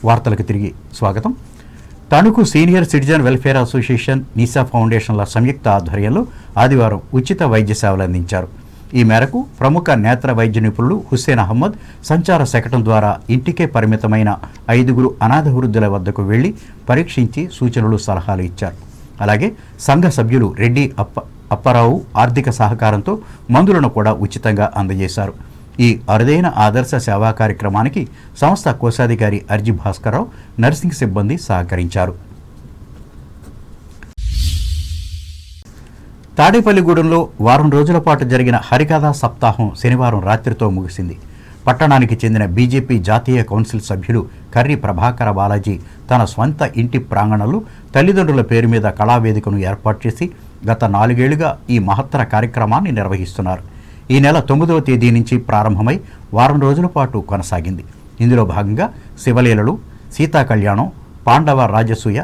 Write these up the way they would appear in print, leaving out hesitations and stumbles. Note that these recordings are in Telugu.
వార్తలకు తిరిగి స్వాగతం. Tanuku senior citizen welfare association, Nisa ఫౌండేషన్ల సంయుక్త ఆధ్వర్యంలో ఆదివారం ఉచిత వైద్య సేవలు అందించారు. ఈ మేరకు ప్రముఖ నేత్ర వైద్య నిపుణులు హుస్సేన్ అహ్మద్ సంచార శకటం ద్వారా ఇంటికే పరిమితమైన 5 అనాథ వృద్ధుల వద్దకు వెళ్లి పరీక్షించి సూచనలు, సలహాలు ఇచ్చారు. అలాగే సంఘ సభ్యులు రెడ్డి అప్పారావు ఆర్థిక సహకారంతో మందులను కూడా ఉచితంగా అందజేశారు. ఈ అరుదైన ఆదర్శ సేవా కార్యక్రమానికి సంస్థ కోశాధికారి అర్జీ భాస్కర్రావు, నర్సింగ్ సిబ్బంది సహకరించారు. తాడేపల్లిగూడెంలో వారం రోజుల పాటు జరిగిన హరికథా సప్తాహం శనివారం రాత్రితో ముగిసింది. పట్టణానికి చెందిన బీజేపీ జాతీయ కౌన్సిల్ సభ్యులు కర్రి ప్రభాకర బాలాజీ తన స్వంత ఇంటి ప్రాంగణంలో తల్లిదండ్రుల పేరు మీద కళావేదికను ఏర్పాటు చేసి గత 4 ఏళ్లుగా ఈ మహత్తర కార్యక్రమాన్ని నిర్వహిస్తున్నారు. ఈ నెల 9వ తేదీ నుంచి ప్రారంభమై వారం రోజుల పాటు కొనసాగింది. ఇందులో భాగంగా శివలీలలు, సీతా కళ్యాణం, పాండవ రాజసూయ,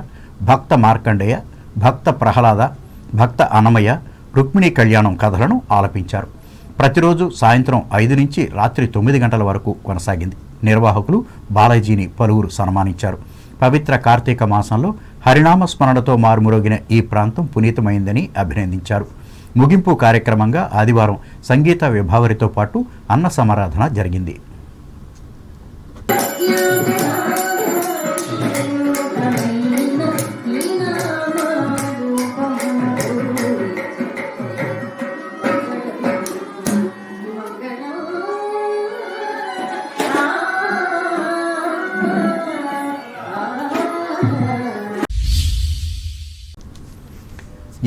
భక్త మార్కండేయ, భక్త ప్రహ్లాద, భక్త అన్నమయ్య, రుక్మిణీ కళ్యాణం కథలను ఆలపించారు. ప్రతిరోజు సాయంత్రం 5 నుంచి రాత్రి 9 గంటల వరకు కొనసాగింది. నిర్వాహకులు బాలాజీని పలువురు సన్మానించారు. పవిత్ర కార్తీక మాసంలో హరినామ స్మరణతో మారుమురోగిన ఈ ప్రాంతం పునీతమైందని అభినందించారు. ముగింపు కార్యక్రమంగా ఆదివారం సంగీత విభావరితో పాటు అన్న సమారాధన జరిగింది.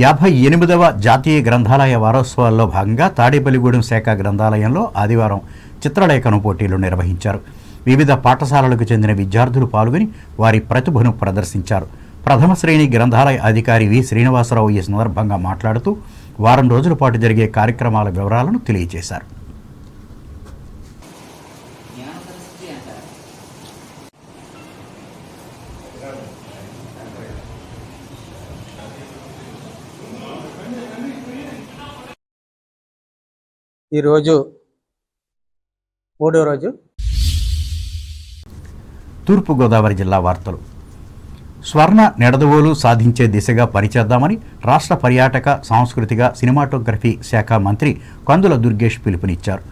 యాభై 58వ జాతీయ గ్రంథాలయ వారోత్సవాల్లో భాగంగా తాడేపల్లిగూడెం శాఖ గ్రంథాలయంలో ఆదివారం చిత్రలేఖనం పోటీలు నిర్వహించారు. వివిధ పాఠశాలలకు చెందిన విద్యార్థులు పాల్గొని వారి ప్రతిభను ప్రదర్శించారు. ప్రథమ శ్రేణి గ్రంథాలయ అధికారి వి శ్రీనివాసరావు ఈ సందర్భంగా మాట్లాడుతూ వారం రోజుల పాటు జరిగే కార్యక్రమాల వివరాలను తెలియజేశారు. ఈరోజు 3వ రోజు. తూర్పుగోదావరి జిల్లా వార్తలు. స్వర్ణ నెడదవోలు సాధించే దిశగా పనిచేద్దామని రాష్ట్ర పర్యాటక, సాంస్కృతిక, సినిమాటోగ్రఫీ శాఖ మంత్రి కందుల దుర్గేష్ పిలుపునిచ్చారు.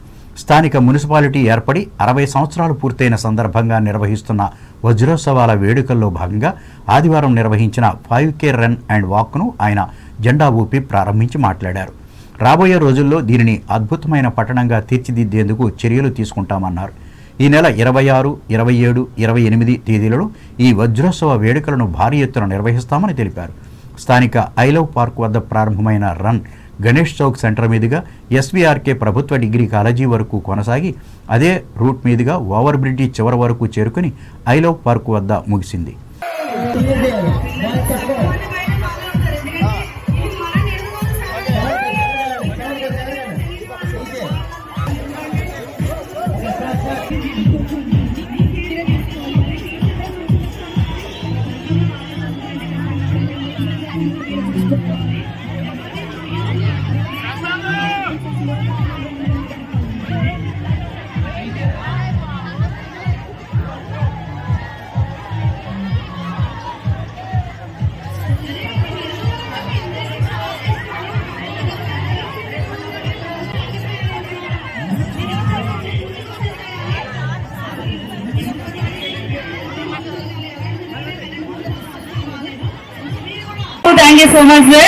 స్థానిక మున్సిపాలిటీ ఏర్పడి 60 సంవత్సరాలు పూర్తయిన సందర్భంగా నిర్వహిస్తున్న వజ్రోత్సవాల వేడుకల్లో భాగంగా ఆదివారం నిర్వహించిన 5K రన్ అండ్ వాక్ను ఆయన జెండా ఊపి ప్రారంభించి మాట్లాడారు. రాబోయే రోజుల్లో దీనిని అద్భుతమైన పట్టణంగా తీర్చిదిద్దేందుకు చర్యలు తీసుకుంటామన్నారు. ఈ నెల 26, 27, 28 తేదీలలో ఈ వజ్రోత్సవ వేడుకలను భారీ ఎత్తున నిర్వహిస్తామని తెలిపారు. స్థానిక ఐలవ్ పార్క్ వద్ద ప్రారంభమైన రన్ గణేష్ చౌక్ సెంటర్ మీదుగా ఎస్వీఆర్కే ప్రభుత్వ డిగ్రీ కాలేజీ వరకు కొనసాగి అదే రూట్ మీదుగా ఓవర్ బ్రిడ్జి చివరి వరకు చేరుకుని ఐలవ్ పార్క్ వద్ద ముగిసింది. Thank you so much, sir.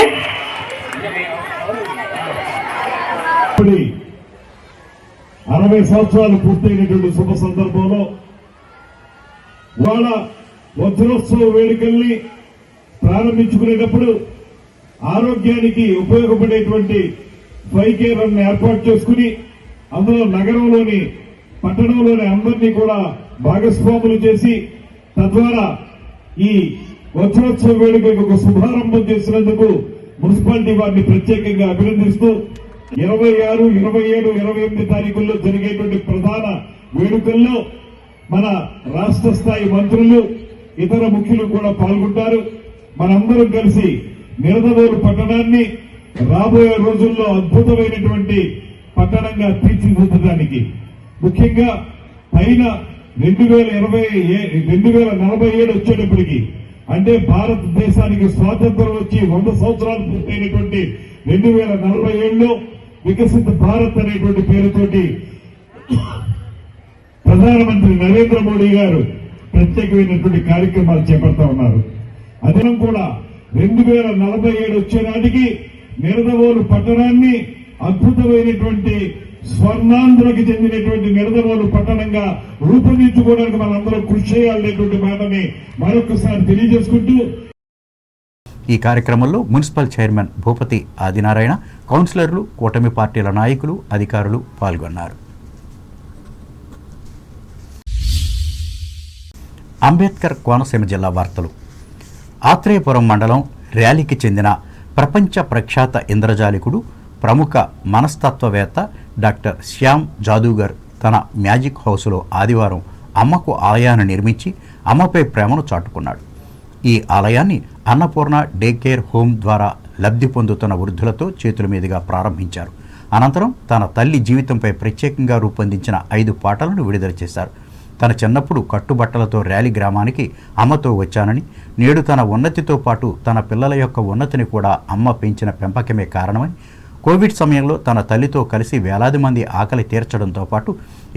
60 సంవత్సరాలు పూర్తయినటువంటి శుభ సందర్భంలో వాళ్ళ వజ్రోత్సవ వేడుకల్ని ప్రారంభించుకునేటప్పుడు ఆరోగ్యానికి ఉపయోగపడేటువంటి 5K రన్ ఏర్పాటు చేసుకుని అందులో నగరంలోని, పట్టణంలోని అందరినీ కూడా భాగస్వాములు చేసి తద్వారా ఈ వజ్రోత్సవ వేడుకకు ఒక శుభారంభం చేసినందుకు మున్సిపాలిటీ వారిని ప్రత్యేకంగా అభినందిస్తూ 26, 27, 28 తారీఖుల్లో జరిగేటువంటి ప్రధాన వేడుకల్లో మన రాష్ట్ర స్థాయి మంత్రులు, ఇతర ముఖ్యులు కూడా పాల్గొంటారు. మనందరం కలిసి నిడదవోలు పట్టణాన్ని రాబోయే రోజుల్లో అద్భుతమైనటువంటి పట్టణంగా తీర్చిదిద్దడానికి, ముఖ్యంగా పైన 2047 వచ్చేటప్పటికి, అంటే భారతదేశానికి స్వాతంత్రం వచ్చి 100 సంవత్సరాలు పూర్తయినటువంటి 2047లో వికసిత భారత్ అనేటువంటి పేరుతోటి ప్రధానమంత్రి నరేంద్ర మోడీ గారు ప్రత్యేకమైనటువంటి కార్యక్రమాలు చేపడతా ఉన్నారు. అదే కూడా 2047 వచ్చే నాటికి నిడదవోలు పట్టణాన్ని అద్భుతమైనటువంటి స్వర్ణాంధ్రకు చెందినటువంటి నిడదవోలు పట్టణంగా రూపొందించుకోవడానికి మనందరం కృషి చేయాలనేటువంటి మాటని మరొకసారి తెలియజేసుకుంటూ, ఈ కార్యక్రమంలో మున్సిపల్ చైర్మన్ భూపతి ఆదినారాయణ, కౌన్సిలర్లు, కూటమి పార్టీల నాయకులు, అధికారులు పాల్గొన్నారు. అంబేద్కర్ కోనసీమ జిల్లా వార్తలు. ఆత్రేయపురం మండలం ర్యాలీకి చెందిన ప్రపంచ ప్రఖ్యాత ఇంద్రజాలికుడు, ప్రముఖ మనస్తత్వవేత్త డాక్టర్ శ్యామ్ జాదూగర్ తన మ్యాజిక్ హౌస్లో ఆదివారం అమ్మకు ఆలయాన్ని నిర్మించి అమ్మపై ప్రేమను చాటుకున్నాడు. ఈ ఆలయాన్ని అన్నపూర్ణ డే కేర్ హోమ్ ద్వారా లబ్ధి పొందుతున్న వృద్ధులతో చేతుల మీదుగా ప్రారంభించారు. అనంతరం తన తల్లి జీవితంపై ప్రత్యేకంగా రూపొందించిన 5 పాటలను విడుదల చేశారు. తన చిన్నప్పుడు కట్టుబట్టలతో ర్యాలీ గ్రామానికి అమ్మతో వచ్చానని, నేడు తన ఉన్నతితో పాటు తన పిల్లల యొక్క ఉన్నతిని కూడా అమ్మ పెంచిన పెంపకమే కారణమని, కోవిడ్ సమయంలో తన తల్లితో కలిసి వేలాది మంది ఆకలి తీర్చడంతో పాటు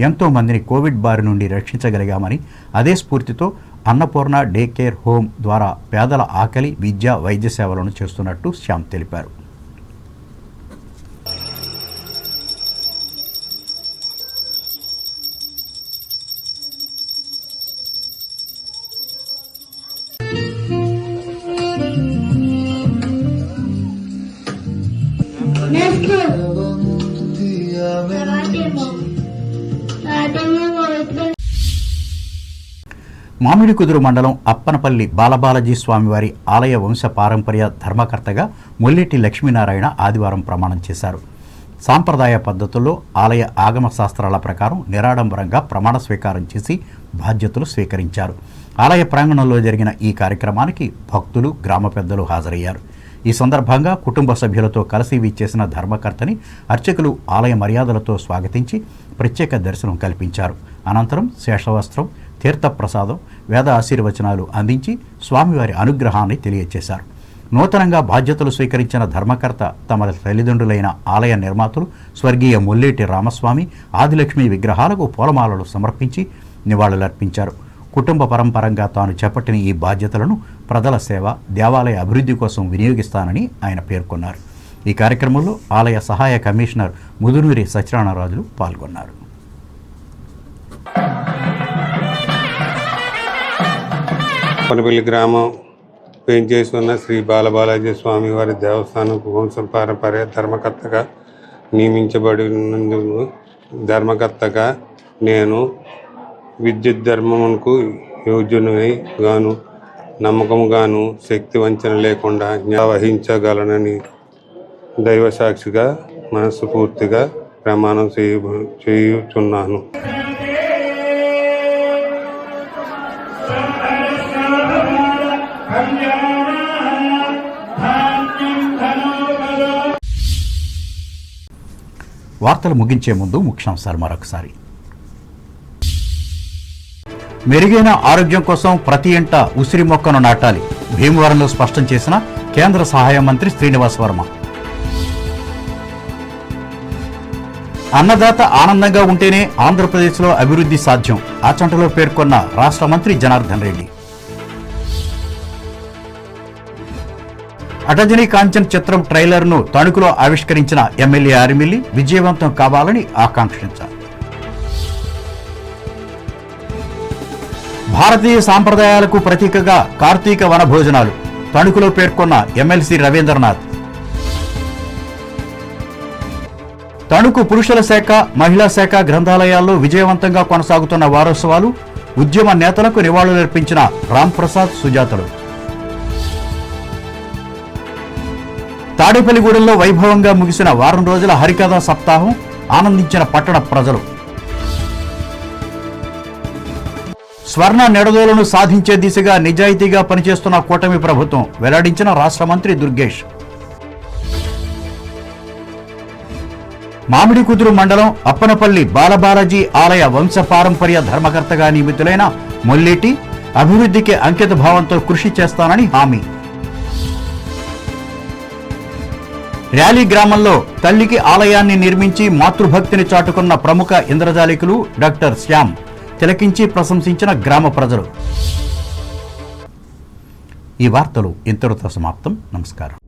ఎంతో మందిని కోవిడ్ బారి నుండి రక్షించగలిగామని, అదే స్ఫూర్తితో అన్నపూర్ణ డే కేర్ హోమ్ ద్వారా పేదల ఆకలి, విద్య, వైద్య సేవలను చేస్తున్నట్టు శ్యామ్ తెలిపారు. మామిడికుదురు మండలం అప్పనపల్లి బాలబాలాజీ స్వామివారి ఆలయ వంశ పారంపర్య ధర్మకర్తగా మొల్లెటి లక్ష్మీనారాయణ ఆదివారం ప్రమాణం చేశారు. సాంప్రదాయ పద్ధతుల్లో ఆలయ ఆగమ శాస్త్రాల ప్రకారం నిరాడంబరంగా ప్రమాణ స్వీకారం చేసి బాధ్యతలు స్వీకరించారు. ఆలయ ప్రాంగణంలో జరిగిన ఈ కార్యక్రమానికి భక్తులు, గ్రామ పెద్దలు హాజరయ్యారు. ఈ సందర్భంగా కుటుంబ సభ్యులతో కలిసి విచ్చేసిన ధర్మకర్తని అర్చకులు ఆలయ మర్యాదలతో స్వాగతించి ప్రత్యేక దర్శనం కల్పించారు. అనంతరం శేషవస్త్రం, తీర్థప్రసాదం, వేద ఆశీర్వచనాలు అందించి స్వామివారి అనుగ్రహాన్ని తెలియజేశారు. నూతనంగా బాధ్యతలు స్వీకరించిన ధర్మకర్త తమ తల్లిదండ్రులైన ఆలయ నిర్మాతలు స్వర్గీయ మొల్లేటి రామస్వామి, ఆదిలక్ష్మి విగ్రహాలకు పూలమాలలు సమర్పించి నివాళులర్పించారు. కుటుంబ పరంపరంగా తాను చేపట్టిన ఈ బాధ్యతలను ప్రజల సేవ, దేవాలయ అభివృద్ధి కోసం వినియోగిస్తానని ఆయన పేర్కొన్నారు. ఈ కార్యక్రమంలో ఆలయ సహాయ కమిషనర్ ముదునూరి సత్యనారాయణరాజులు పాల్గొన్నారు. పనపల్లి గ్రామం పెంచేసి ఉన్న శ్రీ బాలబాలాజీ స్వామి వారి దేవస్థానం వంశ పారంపర్య ధర్మకర్తగా నియమించబడినందుకు ధర్మకర్తగా నేను విద్యుత్ ధర్మమునకు యోగ్యునై గాను, నమ్మకముగాను, శక్తి వంచన లేకుండా వహించగలనని దైవ సాక్షిగా మనస్ఫూర్తిగా ప్రమాణం చేయుచున్నాను. వార్తలు ముగించే ముందు ముఖ్యాంశాలు మరొకసారి. మెరుగైన ఆరోగ్యం కోసం ప్రతి ఇంట ఉసిరి మొక్కను నాటాలి, భీమవరంలో స్పష్టం చేసిన కేంద్ర సహాయ మంత్రి శ్రీనివాస్ వర్మ. అన్నదాత ఆనందంగా ఉంటేనే ఆంధ్రప్రదేశ్లో అభివృద్ధి సాధ్యం, ఆచంటలో పేర్కొన్న రాష్ట్ర మంత్రి జనార్దన్ రెడ్డి. అటజనీ కాంచన్ చిత్రం ట్రైలర్ను తణుకులో ఆవిష్కరించిన ఎమ్మెల్యే ఆరిమిల్లి విజయవంతం కావాలని ఆకాంక్షించారు. భారతీయ సాంప్రదాయాలకు ప్రతీకగా కార్తీక వన భోజనాలు, తణుకులో పేర్కొన్న ఎమ్మెల్సీ రవీంద్రనాథ్. తణుకు పురుషుల శాఖ, మహిళా శాఖ గ్రంథాలయాల్లో విజయవంతంగా కొనసాగుతున్న వారోత్సవాలు, ఉద్యమ నేతలకు నివాళులర్పించిన రాంప్రసాద్, సుజాతలు. తాడేపల్లిగూడెంలో వైభవంగా ముగిసిన వారం రోజుల హరికథా సప్తాహం, ఆనందించిన పట్టణ ప్రజలు. స్వర్ణ నిడదోలను సాధించే దిశగా నిజాయితీగా పనిచేస్తున్న కూటమి ప్రభుత్వం, వెల్లడించిన రాష్ట్ర మంత్రి దుర్గేష్. మామిడికుదురు మండలం అప్పనపల్లి బాలబాలాజీ ఆలయ వంశపారంపర్య ధర్మకర్తగా నియమితులైన మొల్లేటి అభివృద్ధికి అంకిత భావంతో కృషి చేస్తానని హామీ. ర్యాలీ గ్రామంలో తల్లికి ఆలయాన్ని నిర్మించి మాతృభక్తిని చాటుకున్న ప్రముఖ ఇంద్రజాలికులు డాక్టర్ శ్యామ్ తిలకించి ప్రశంసించిన గ్రామ ప్రజలు. ఈ వార్తలు ఇంతటితో సమాప్తం. నమస్కారం.